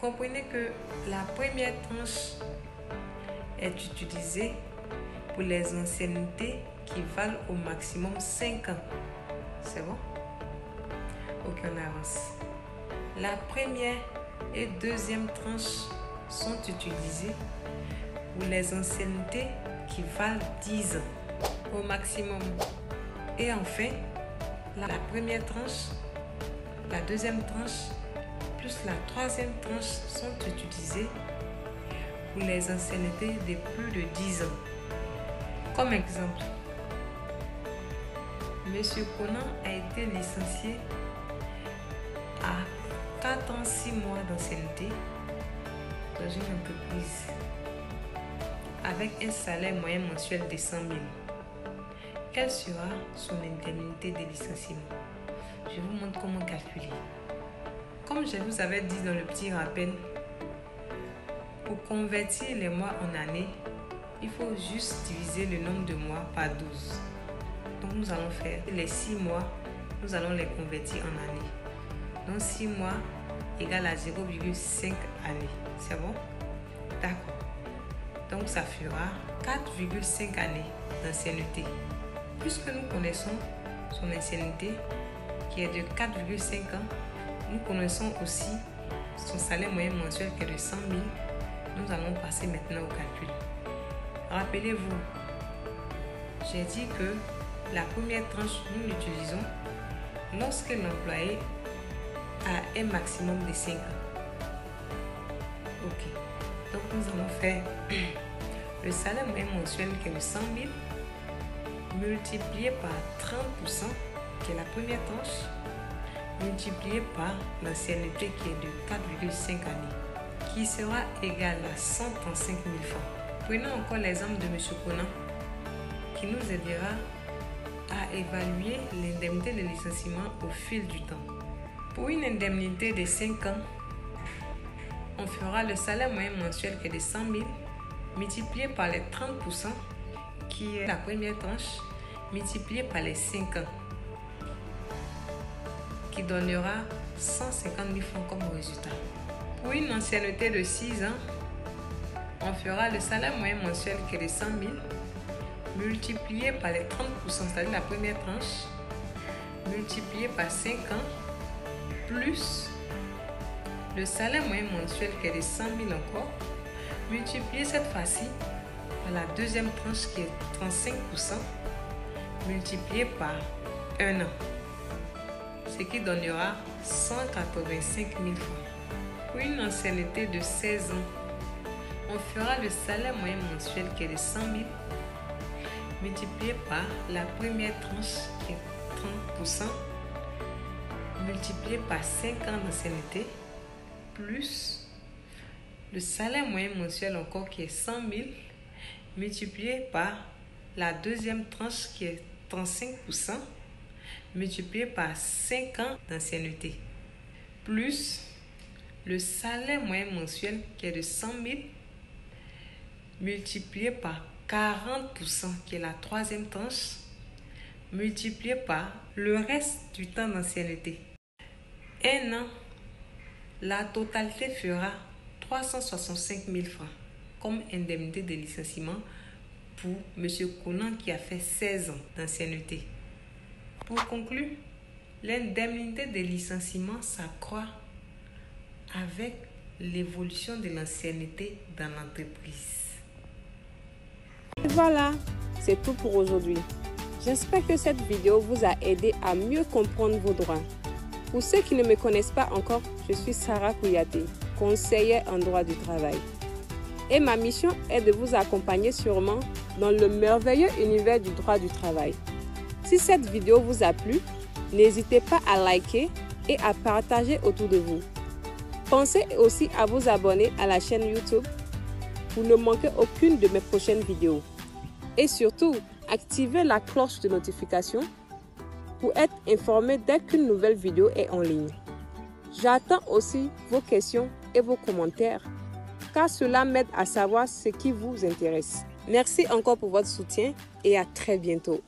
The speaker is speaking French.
Comprenez que la première tranche est utilisée pour les anciennetés qui valent au maximum 5 ans. C'est bon? Ok, on avance. La première et deuxième tranche sont utilisées pour les anciennetés qui valent 10 ans au maximum. Et enfin, la première tranche, la deuxième tranche, plus la troisième tranche sont utilisées pour les anciennetés de plus de 10 ans. Comme exemple, Monsieur Conan a été licencié à 4 ans 6 mois d'ancienneté dans une entreprise avec un salaire moyen mensuel de 100 000. Quelle sera son indemnité de licenciement? Je vous montre comment calculer. Comme je vous avais dit dans le petit rappel, pour convertir les mois en années, il faut juste diviser le nombre de mois par 12. Donc nous allons faire les 6 mois, nous allons les convertir en années. Donc 6 mois égale à 0,5 années. C'est bon? D'accord. Donc ça fera 4,5 années d'ancienneté. Puisque nous connaissons son ancienneté qui est de 4,5 ans, nous connaissons aussi son salaire moyen mensuel qui est de 100 000. Nous allons passer maintenant au calcul. Rappelez-vous, j'ai dit que la première tranche, nous l'utilisons lorsque l'employé a un maximum de 5 ans. Ok. Donc nous allons faire le salaire moyen mensuel qui est de 100 000 multiplié par 30% qui est la première tranche, multiplié par l'ancienneté qui est de 4,5 années, qui sera égal à 135 000 francs. Prenons encore l'exemple de M. Conan, qui nous aidera à évaluer l'indemnité de licenciement au fil du temps. Pour une indemnité de 5 ans, on fera le salaire moyen mensuel qui est de 100 000 multiplié par les 30% qui est la première tranche multiplié par les 5 ans qui donnera 150 000 francs comme résultat. Pour une ancienneté de 6 ans, on fera le salaire moyen mensuel qui est de 100 000 multiplié par les 30%, c'est-à-dire la première tranche, multiplié par 5 ans, plus le salaire moyen mensuel qui est de 100 000 encore, multiplié cette fois-ci par la deuxième tranche qui est 35%, multiplié par 1 an, ce qui donnera 185 000 francs. Pour une ancienneté de 16 ans, on fera le salaire moyen mensuel qui est de 100 000 multiplié par la première tranche qui est 30%, multiplié par 5 ans d'ancienneté, plus le salaire moyen mensuel encore qui est 100 000 multiplié par la deuxième tranche qui est 35%, multiplié par 5 ans d'ancienneté, plus le salaire moyen mensuel qui est de 100 000 multiplié par 40% qui est la troisième tranche, multiplié par le reste du temps d'ancienneté. 1 an, la totalité fera 365 000 francs comme indemnité de licenciement pour M. Conan qui a fait 16 ans d'ancienneté. Pour conclure, l'indemnité de licenciement s'accroît avec l'évolution de l'ancienneté dans l'entreprise. Et voilà, c'est tout pour aujourd'hui. J'espère que cette vidéo vous a aidé à mieux comprendre vos droits. Pour ceux qui ne me connaissent pas encore, je suis Sarah Kouyaté, conseillère en droit du travail. Et ma mission est de vous accompagner sûrement dans le merveilleux univers du droit du travail. Si cette vidéo vous a plu, n'hésitez pas à liker et à partager autour de vous. Pensez aussi à vous abonner à la chaîne YouTube pour ne manquer aucune de mes prochaines vidéos. Et surtout, activez la cloche de notification pour être informé dès qu'une nouvelle vidéo est en ligne. J'attends aussi vos questions et vos commentaires, car cela m'aide à savoir ce qui vous intéresse. Merci encore pour votre soutien et à très bientôt.